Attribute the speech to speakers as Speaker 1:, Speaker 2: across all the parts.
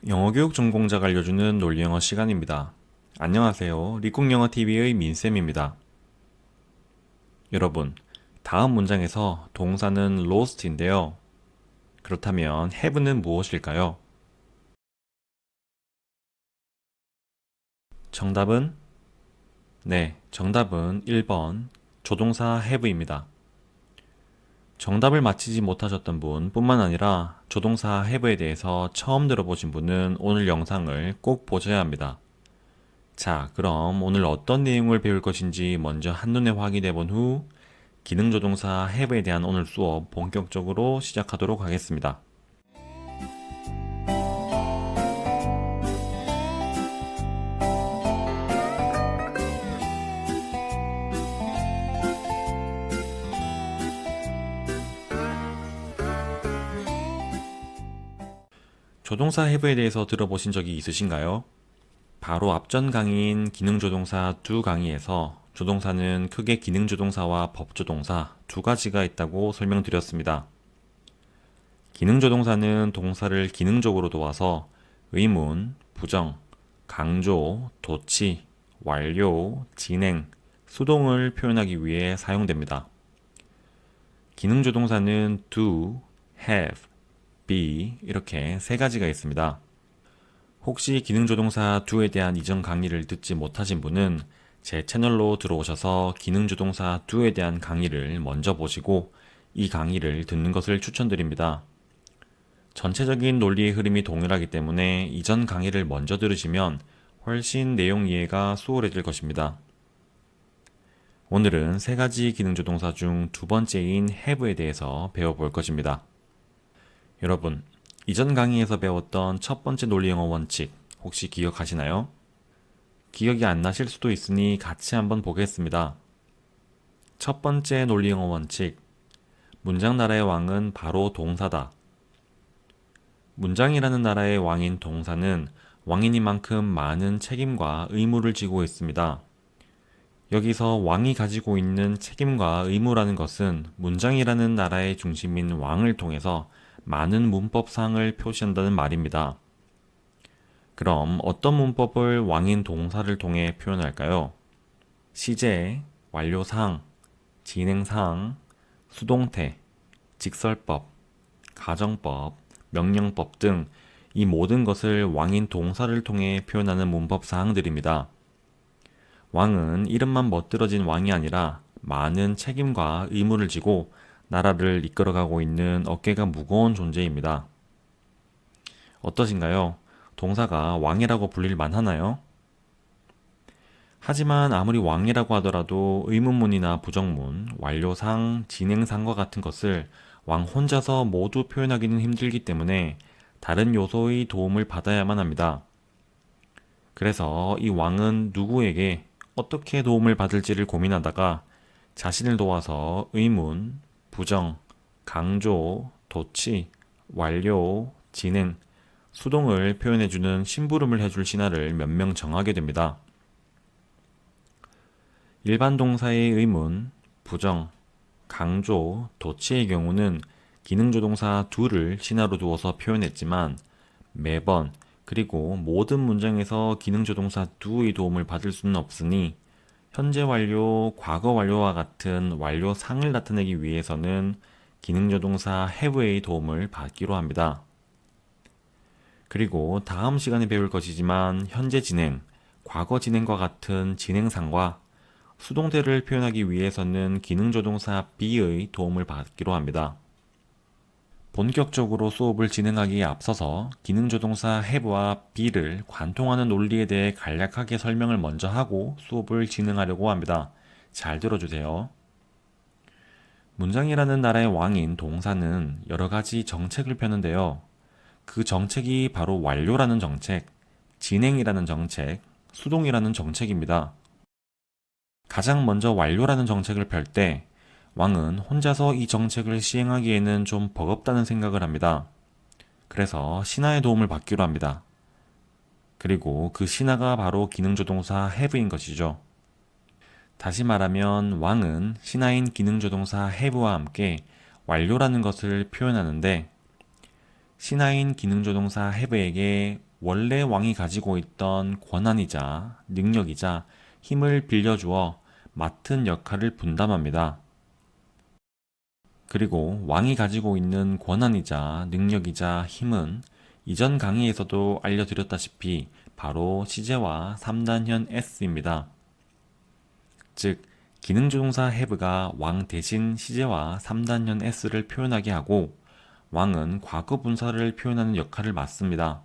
Speaker 1: 영어교육 전공자가 알려주는 논리영어 시간입니다. 안녕하세요. 리국영어TV의 민쌤입니다. 여러분, 다음 문장에서 동사는 lost인데요. 그렇다면 have는 무엇일까요? 정답은? 네, 정답은 1번 조동사 have입니다. 정답을 맞히지 못하셨던 분 뿐만 아니라 조동사 have에 대해서 처음 들어보신 분은 오늘 영상을 꼭 보셔야 합니다. 자, 그럼 오늘 어떤 내용을 배울 것인지 먼저 한눈에 확인해 본 후 기능조동사 have에 대한 오늘 수업 본격적으로 시작하도록 하겠습니다. 조동사 have에 대해서 들어보신 적이 있으신가요? 바로 앞전 강의인 기능조동사 두 강의에서 조동사는 크게 기능조동사와 법조동사 두 가지가 있다고 설명드렸습니다. 기능조동사는 동사를 기능적으로 도와서 의문, 부정, 강조, 도치, 완료, 진행, 수동을 표현하기 위해 사용됩니다. 기능조동사는 do, have, be 이렇게 세 가지가 있습니다. 혹시 기능조동사 do에 대한 이전 강의를 듣지 못하신 분은 제 채널로 들어오셔서 기능조동사 do에 대한 강의를 먼저 보시고 이 강의를 듣는 것을 추천드립니다. 전체적인 논리의 흐름이 동일하기 때문에 이전 강의를 먼저 들으시면 훨씬 내용 이해가 수월해질 것입니다. 오늘은 세 가지 기능조동사 중 두 번째인 have에 대해서 배워볼 것입니다. 여러분, 이전 강의에서 배웠던 첫 번째 논리영어 원칙 혹시 기억하시나요? 기억이 안 나실 수도 있으니 같이 한번 보겠습니다. 첫 번째 논리영어 원칙, 문장 나라의 왕은 바로 동사다. 문장이라는 나라의 왕인 동사는 왕이니만큼 많은 책임과 의무를 지고 있습니다. 여기서 왕이 가지고 있는 책임과 의무라는 것은 문장이라는 나라의 중심인 왕을 통해서 많은 문법상을 표시한다는 말입니다. 그럼 어떤 문법을 왕인 동사를 통해 표현할까요? 시제, 완료상, 진행상, 수동태, 직설법, 가정법, 명령법 등 이 모든 것을 왕인 동사를 통해 표현하는 문법 사항들입니다. 왕은 이름만 멋들어진 왕이 아니라 많은 책임과 의무를 지고 나라를 이끌어가고 있는 어깨가 무거운 존재입니다. 어떠신가요? 동사가 왕이라고 불릴 만하나요? 하지만 아무리 왕이라고 하더라도 의문문이나 부정문, 완료상, 진행상과 같은 것을 왕 혼자서 모두 표현하기는 힘들기 때문에 다른 요소의 도움을 받아야만 합니다. 그래서 이 왕은 누구에게 어떻게 도움을 받을지를 고민하다가 자신을 도와서 의문, 부정, 강조, 도치, 완료, 진행, 수동을 표현해주는 심부름을 해줄 신하를 몇 명 정하게 됩니다. 일반 동사의 의문, 부정, 강조, 도치의 경우는 기능조동사 do를 신하로 두어서 표현했지만 매번 그리고 모든 문장에서 기능조동사 do의 도움을 받을 수는 없으니 현재 완료, 과거 완료와 같은 완료상을 나타내기 위해서는 기능조동사 have의 도움을 받기로 합니다. 그리고 다음 시간에 배울 것이지만 현재 진행, 과거 진행과 같은 진행상과 수동태를 표현하기 위해서는 기능조동사 be의 도움을 받기로 합니다. 본격적으로 수업을 진행하기에 앞서서 기능조동사 have와 be를 관통하는 논리에 대해 간략하게 설명을 먼저 하고 수업을 진행하려고 합니다. 잘 들어주세요. 문장이라는 나라의 왕인 동사는 여러 가지 정책을 펴는데요. 그 정책이 바로 완료라는 정책, 진행이라는 정책, 수동이라는 정책입니다. 가장 먼저 완료라는 정책을 펼 때 왕은 혼자서 이 정책을 시행하기에는 좀 버겁다는 생각을 합니다. 그래서 신하의 도움을 받기로 합니다. 그리고 그 신하가 바로 기능조동사 have인 것이죠. 다시 말하면 왕은 신하인 기능조동사 have와 함께 완료라는 것을 표현하는데 신하인 기능조동사 have에게 원래 왕이 가지고 있던 권한이자 능력이자 힘을 빌려주어 맡은 역할을 분담합니다. 그리고 왕이 가지고 있는 권한이자 능력이자 힘은 이전 강의에서도 알려드렸다시피 바로 시제와 3단현 s입니다. 즉, 기능조동사 have가 왕 대신 시제와 3단현 s를 표현하게 하고 왕은 과거 분사를 표현하는 역할을 맡습니다.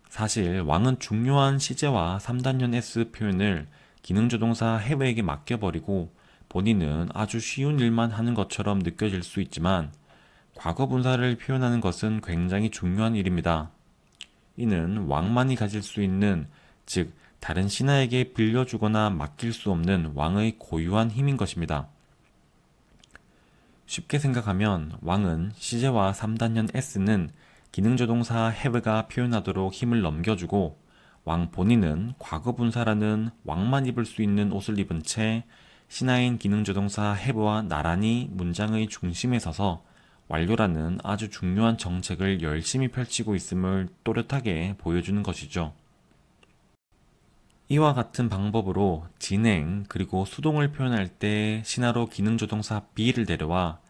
Speaker 1: 사실 왕은 중요한 시제와 3단현 s 표현을 기능조동사 have에게 맡겨버리고 본인은 아주 쉬운 일만 하는 것처럼 느껴질 수 있지만 과거 분사를 표현하는 것은 굉장히 중요한 일입니다. 이는 왕만이 가질 수 있는, 즉 다른 신하에게 빌려주거나 맡길 수 없는 왕의 고유한 힘인 것입니다. 쉽게 생각하면 왕은 시제와 3단현 s는 기능조동사 have가 표현하도록 힘을 넘겨주고 왕 본인은 과거 분사라는 왕만 입을 수 있는 옷을 입은 채 신하인 기능조동사 have와 나란히 문장의 중심에 서서 완료라는 아주 중요한 정책을 열심히 펼치고 있음을 또렷하게 보여주는 것이죠. 이와 같은 방법으로 진행 그리고 수동을 표현할 때 신하로 기능조동사 be를 데려와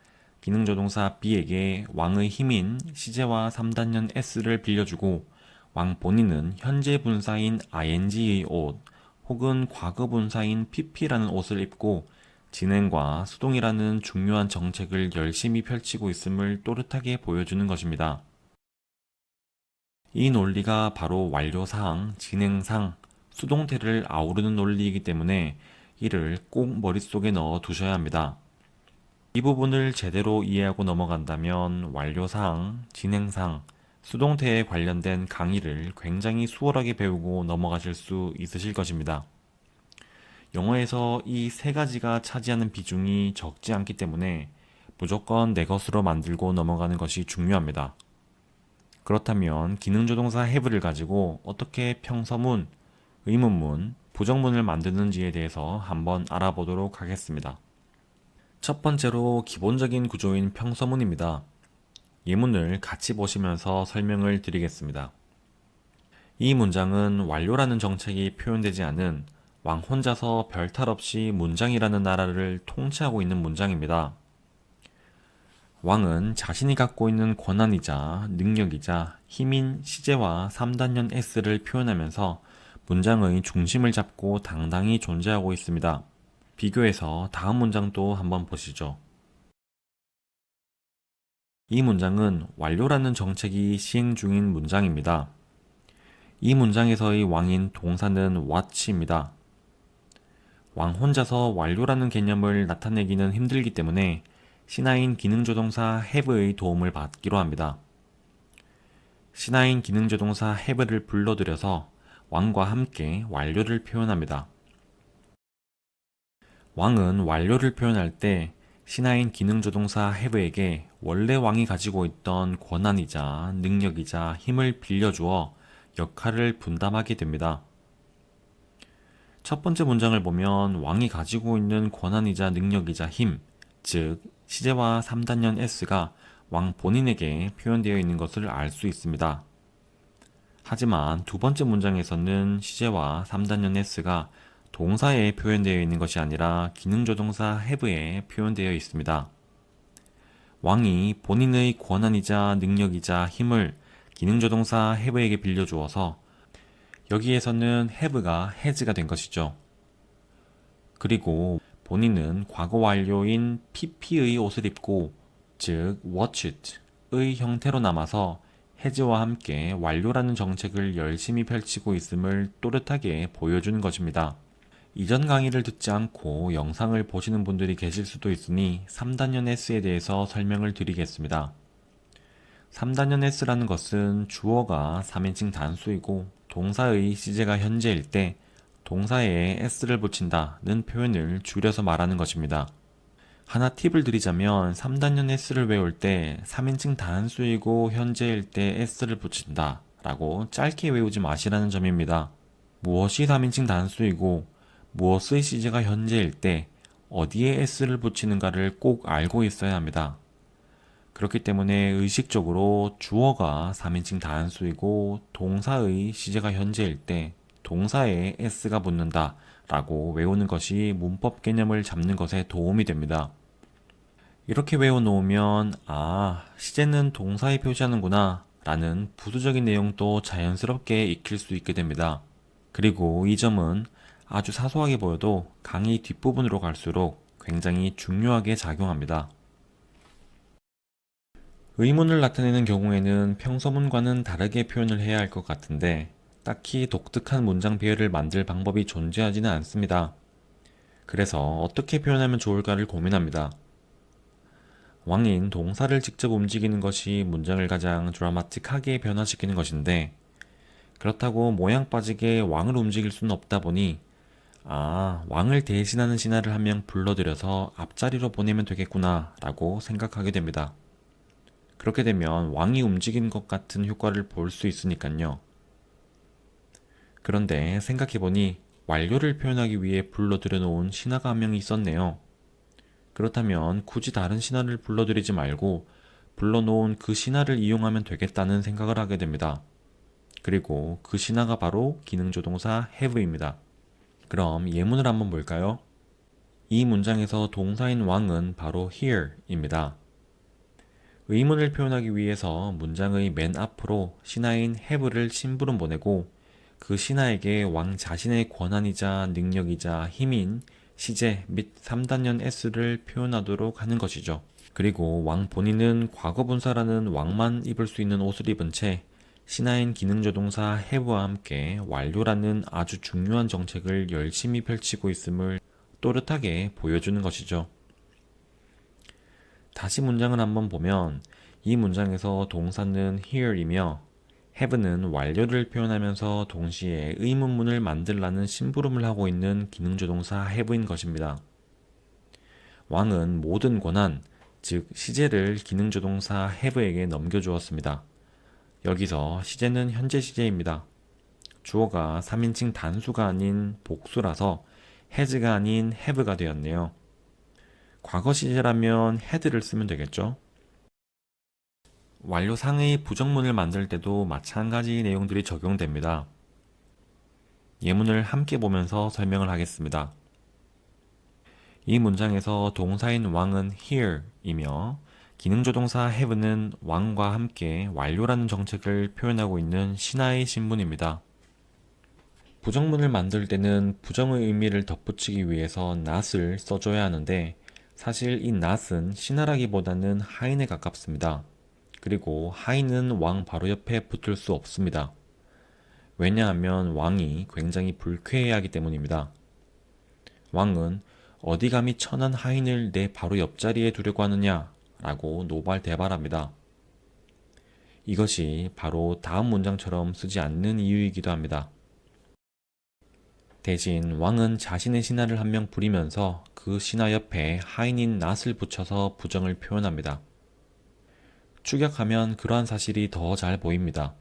Speaker 1: 기능조동사 be에게 왕의 힘인 시제와 3단현 s를 빌려주고 왕 본인은 현재 분사인 ing의 옷 혹은 과거 분사인 pp라는 옷을 입고 진행과 수동이라는 중요한 정책을 열심히 펼치고 있음을 또렷하게 보여주는 것입니다. 이 논리가 바로 완료사항, 진행상, 수동태를 아우르는 논리이기 때문에 이를 꼭 머릿속에 넣어 두셔야 합니다. 이 부분을 제대로 이해하고 넘어간다면 완료사항, 진행상, 수동태에 관련된 강의를 굉장히 수월하게 배우고 넘어가실 수 있으실 것입니다. 영어에서 이 세 가지가 차지하는 비중이 적지 않기 때문에 무조건 내 것으로 만들고 넘어가는 것이 중요합니다. 그렇다면 기능조동사 have를 가지고 어떻게 평서문, 의문문, 부정문을 만드는지에 대해서 한번 알아보도록 하겠습니다. 첫 번째로 기본적인 구조인 평서문입니다. 예문을 같이 보시면서 설명을 드리겠습니다. 이 문장은 완료라는 정책이 표현되지 않은 왕 혼자서 별탈 없이 문장이라는 나라를 통치하고 있는 문장입니다. 왕은 자신이 갖고 있는 권한이자 능력이자 힘인 시제와 3단현 s를 표현하면서 문장의 중심을 잡고 당당히 존재하고 있습니다. 비교해서 다음 문장도 한번 보시죠. 이 문장은 완료라는 정책이 시행 중인 문장입니다. 이 문장에서의 왕인 동사는 watch입니다. 왕 혼자서 완료라는 개념을 나타내기는 힘들기 때문에 신하인 기능조동사 have의 도움을 받기로 합니다. 신하인 기능조동사 have를 불러들여서 왕과 함께 완료를 표현합니다. 왕은 완료를 표현할 때 신하인 기능조동사 have에게 원래 왕이 가지고 있던 권한이자 능력이자 힘을 빌려주어 역할을 분담하게 됩니다. 첫 번째 문장을 보면 왕이 가지고 있는 권한이자 능력이자 힘, 즉 시제와 3단현 s가 왕 본인에게 표현되어 있는 것을 알 수 있습니다. 하지만 두 번째 문장에서는 시제와 3단현 s가 동사에 표현되어 있는 것이 아니라 기능조동사 have에 표현되어 있습니다. 왕이 본인의 권한이자 능력이자 힘을 기능조동사 have에게 빌려주어서 여기에서는 have가 has가 된 것이죠. 그리고 본인은 과거 완료인 pp의 옷을 입고, 즉 watched의 형태로 남아서 has와 함께 완료라는 정책을 열심히 펼치고 있음을 또렷하게 보여주는 것입니다. 이전 강의를 듣지 않고 영상을 보시는 분들이 계실 수도 있으니 3단현 s에 대해서 설명을 드리겠습니다. 3단현 s라는 것은 주어가 3인칭 단수이고 동사의 시제가 현재일 때 동사에 s를 붙인다는 표현을 줄여서 말하는 것입니다. 하나 팁을 드리자면 3단현 s를 외울 때 3인칭 단수이고 현재일 때 s를 붙인다 라고 짧게 외우지 마시라는 점입니다. 무엇이 3인칭 단수이고 무엇의 시제가 현재일 때 어디에 s를 붙이는가를 꼭 알고 있어야 합니다. 그렇기 때문에 의식적으로 주어가 3인칭 다한수이고 동사의 시제가 현재일 때 동사에 s가 붙는다 라고 외우는 것이 문법 개념을 잡는 것에 도움이 됩니다. 이렇게 외워놓으면 시제는 동사에 표시하는구나 라는 부수적인 내용도 자연스럽게 익힐 수 있게 됩니다. 그리고 이 점은 아주 사소하게 보여도 강의 뒷부분으로 갈수록 굉장히 중요하게 작용합니다. 의문을 나타내는 경우에는 평서문과는 다르게 표현을 해야 할 것 같은데 딱히 독특한 문장 배열을 만들 방법이 존재하지는 않습니다. 그래서 어떻게 표현하면 좋을까를 고민합니다. 왕인 동사를 직접 움직이는 것이 문장을 가장 드라마틱하게 변화시키는 것인데 그렇다고 모양 빠지게 왕을 움직일 수는 없다 보니 왕을 대신하는 신하를 한 명 불러들여서 앞자리로 보내면 되겠구나 라고 생각하게 됩니다. 그렇게 되면 왕이 움직인 것 같은 효과를 볼 수 있으니까요. 그런데 생각해보니 완료를 표현하기 위해 불러들여 놓은 신하가 한 명이 있었네요. 그렇다면 굳이 다른 신하를 불러들이지 말고 불러놓은 그 신하를 이용하면 되겠다는 생각을 하게 됩니다. 그리고 그 신하가 바로 기능조동사 have입니다. 그럼 예문을 한번 볼까요? 이 문장에서 동사인 왕은 바로 here입니다. 의문을 표현하기 위해서 문장의 맨 앞으로 신하인 have를 심부름 보내고 그 신하에게 왕 자신의 권한이자 능력이자 힘인 시제 및 3단연 s를 표현하도록 하는 것이죠. 그리고 왕 본인은 과거분사라는 왕만 입을 수 있는 옷을 입은 채 신하인 기능조동사 have와 함께 완료라는 아주 중요한 정책을 열심히 펼치고 있음을 또렷하게 보여주는 것이죠. 다시 문장을 한번 보면 이 문장에서 동사는 here이며 have는 완료를 표현하면서 동시에 의문문을 만들라는 심부름을 하고 있는 기능조동사 have인 것입니다. 왕은 모든 권한, 즉 시제를 기능조동사 have에게 넘겨주었습니다. 여기서 시제는 현재 시제입니다. 주어가 3인칭 단수가 아닌 복수라서 has가 아닌 have가 되었네요. 과거 시제라면 had를 쓰면 되겠죠? 완료상의 부정문을 만들 때도 마찬가지 내용들이 적용됩니다. 예문을 함께 보면서 설명을 하겠습니다. 이 문장에서 동사인 왕은 here이며 기능조동사 have는 왕과 함께 완료라는 정책을 표현하고 있는 신하의 신분입니다. 부정문을 만들 때는 부정의 의미를 덧붙이기 위해서 not을 써줘야 하는데 사실 이 not은 신하라기보다는 하인에 가깝습니다. 그리고 하인은 왕 바로 옆에 붙을 수 없습니다. 왜냐하면 왕이 굉장히 불쾌해야 하기 때문입니다. 왕은 어디 감히 천한 하인을 내 바로 옆자리에 두려고 하느냐 라고 노발대발합니다. 이것이 바로 다음 문장처럼 쓰지 않는 이유이기도 합니다. 대신 왕은 자신의 신하를 한 명 부리면서 그 신하 옆에 하인인 not을 붙여서 부정을 표현합니다. 추격하면 그러한 사실이 더 잘 보입니다.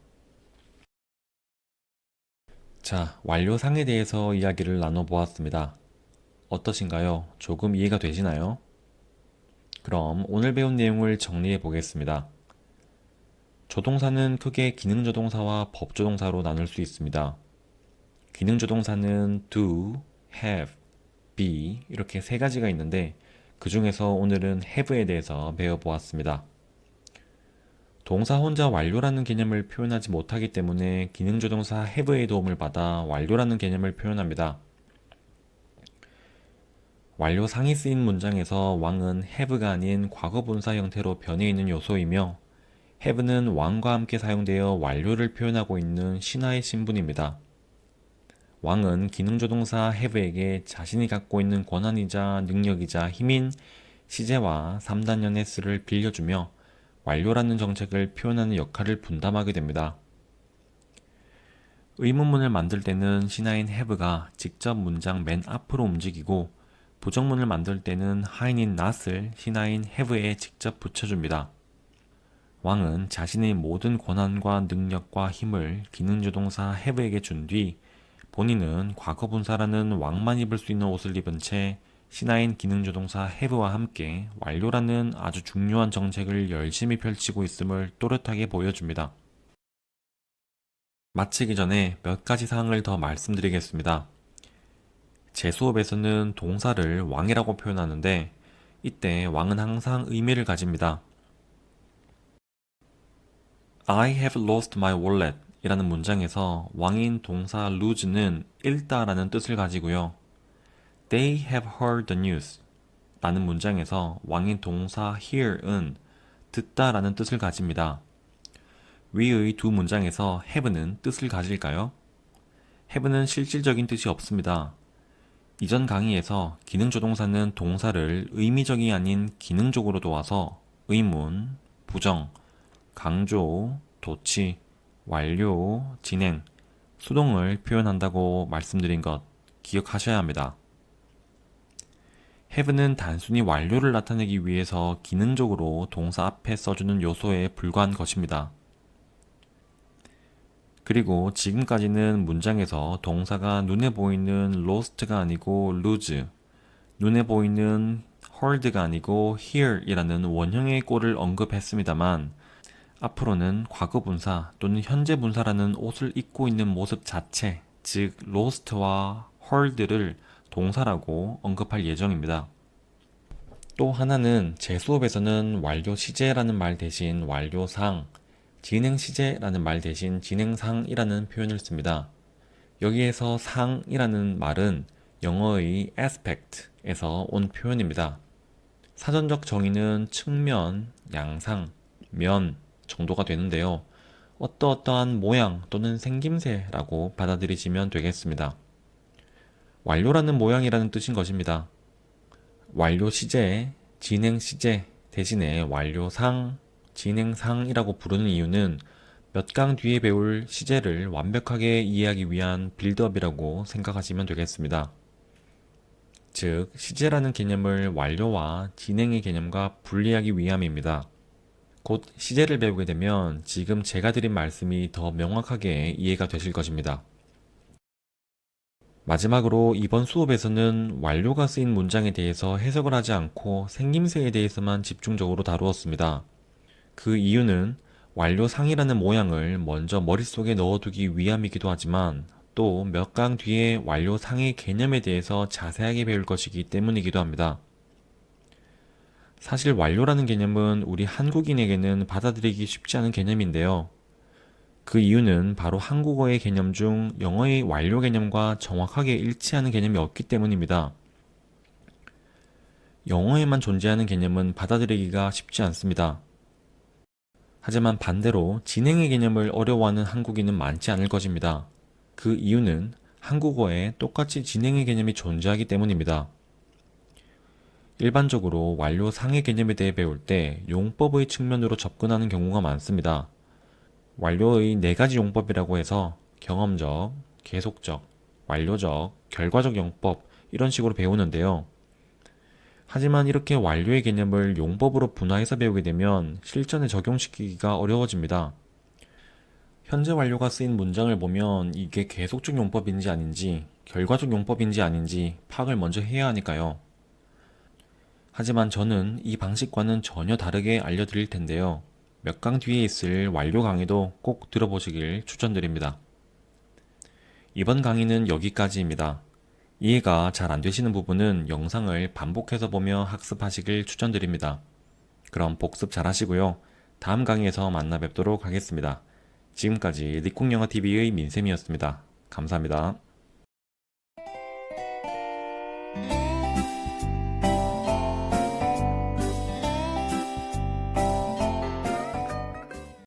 Speaker 1: 자, 완료상에 대해서 이야기를 나눠보았습니다. 어떠신가요? 조금 이해가 되시나요? 그럼 오늘 배운 내용을 정리해 보겠습니다. 조동사는 크게 기능조동사와 법조동사로 나눌 수 있습니다. 기능조동사는 do, have, be 이렇게 세 가지가 있는데 그 중에서 오늘은 have에 대해서 배워보았습니다. 동사 혼자 완료라는 개념을 표현하지 못하기 때문에 기능조동사 have의 도움을 받아 완료라는 개념을 표현합니다. 완료상이 쓰인 문장에서 왕은 have가 아닌 과거분사 형태로 변해 있는 요소이며 have는 왕과 함께 사용되어 완료를 표현하고 있는 신하의 신분입니다. 왕은 기능조동사 have에게 자신이 갖고 있는 권한이자 능력이자 힘인 시제와 3단연 s를 빌려주며 완료라는 정책을 표현하는 역할을 분담하게 됩니다. 의문문을 만들 때는 신하인 have가 직접 문장 맨 앞으로 움직이고 부정문을 만들 때는 하인인 not을 신하인 have에 직접 붙여줍니다. 왕은 자신의 모든 권한과 능력과 힘을 기능조동사 have에게 준 뒤 본인은 과거분사라는 왕만 입을 수 있는 옷을 입은 채 신하인 기능조동사 have와 함께 완료라는 아주 중요한 정책을 열심히 펼치고 있음을 또렷하게 보여줍니다. 마치기 전에 몇 가지 사항을 더 말씀드리겠습니다. 제 수업에서는 동사를 왕이라고 표현하는데 이때 왕은 항상 의미를 가집니다. I have lost my wallet 이라는 문장에서 왕인 동사 lose는 잃다 라는 뜻을 가지고요. They have heard the news 라는 문장에서 왕인 동사 hear은 듣다 라는 뜻을 가집니다. 위의 두 문장에서 have는 뜻을 가질까요? have는 실질적인 뜻이 없습니다. 이전 강의에서 기능조동사는 동사를 의미적이 아닌 기능적으로 도와서 의문, 부정, 강조, 도치, 완료, 진행, 수동을 표현한다고 말씀드린 것 기억하셔야 합니다. have는 단순히 완료를 나타내기 위해서 기능적으로 동사 앞에 써주는 요소에 불과한 것입니다. 그리고 지금까지는 문장에서 동사가 눈에 보이는 lost가 아니고 lose, 눈에 보이는 heard가 아니고 hear 이라는 원형의 꼴을 언급했습니다만 앞으로는 과거분사 또는 현재분사라는 옷을 입고 있는 모습 자체, 즉 lost와 heard를 동사라고 언급할 예정입니다. 또 하나는 제 수업에서는 완료 시제라는 말 대신 완료상, 진행 시제라는 말 대신 진행상이라는 표현을 씁니다. 여기에서 상이라는 말은 영어의 aspect에서 온 표현입니다. 사전적 정의는 측면, 양상, 면 정도가 되는데요. 어떠어떠한 모양 또는 생김새라고 받아들이시면 되겠습니다. 완료라는 모양이라는 뜻인 것입니다. 완료 시제, 진행 시제 대신에 완료상, 진행상이라고 부르는 이유는 몇 강 뒤에 배울 시제를 완벽하게 이해하기 위한 빌드업이라고 생각하시면 되겠습니다. 즉, 시제라는 개념을 완료와 진행의 개념과 분리하기 위함입니다. 곧 시제를 배우게 되면 지금 제가 드린 말씀이 더 명확하게 이해가 되실 것입니다. 마지막으로 이번 수업에서는 완료가 쓰인 문장에 대해서 해석을 하지 않고 생김새에 대해서만 집중적으로 다루었습니다. 그 이유는 완료상이라는 모양을 먼저 머릿속에 넣어두기 위함이기도 하지만 또 몇 강 뒤에 완료상의 개념에 대해서 자세하게 배울 것이기 때문이기도 합니다. 사실 완료라는 개념은 우리 한국인에게는 받아들이기 쉽지 않은 개념인데요. 그 이유는 바로 한국어의 개념 중 영어의 완료 개념과 정확하게 일치하는 개념이 없기 때문입니다. 영어에만 존재하는 개념은 받아들이기가 쉽지 않습니다. 하지만 반대로 진행의 개념을 어려워하는 한국인은 많지 않을 것입니다. 그 이유는 한국어에 똑같이 진행의 개념이 존재하기 때문입니다. 일반적으로 완료상의 개념에 대해 배울 때 용법의 측면으로 접근하는 경우가 많습니다. 완료의 4가지 용법이라고 해서 경험적, 계속적, 완료적, 결과적 용법 이런 식으로 배우는데요. 하지만 이렇게 완료의 개념을 용법으로 분화해서 배우게 되면 실전에 적용시키기가 어려워집니다. 현재 완료가 쓰인 문장을 보면 이게 계속적 용법인지 아닌지, 결과적 용법인지 아닌지 파악을 먼저 해야 하니까요. 하지만 저는 이 방식과는 전혀 다르게 알려드릴 텐데요. 몇 강 뒤에 있을 완료 강의도 꼭 들어보시길 추천드립니다. 이번 강의는 여기까지입니다. 이해가 잘 안 되시는 부분은 영상을 반복해서 보며 학습하시길 추천드립니다. 그럼 복습 잘 하시고요. 다음 강의에서 만나 뵙도록 하겠습니다. 지금까지 리콩영어TV의 민쌤이었습니다. 감사합니다.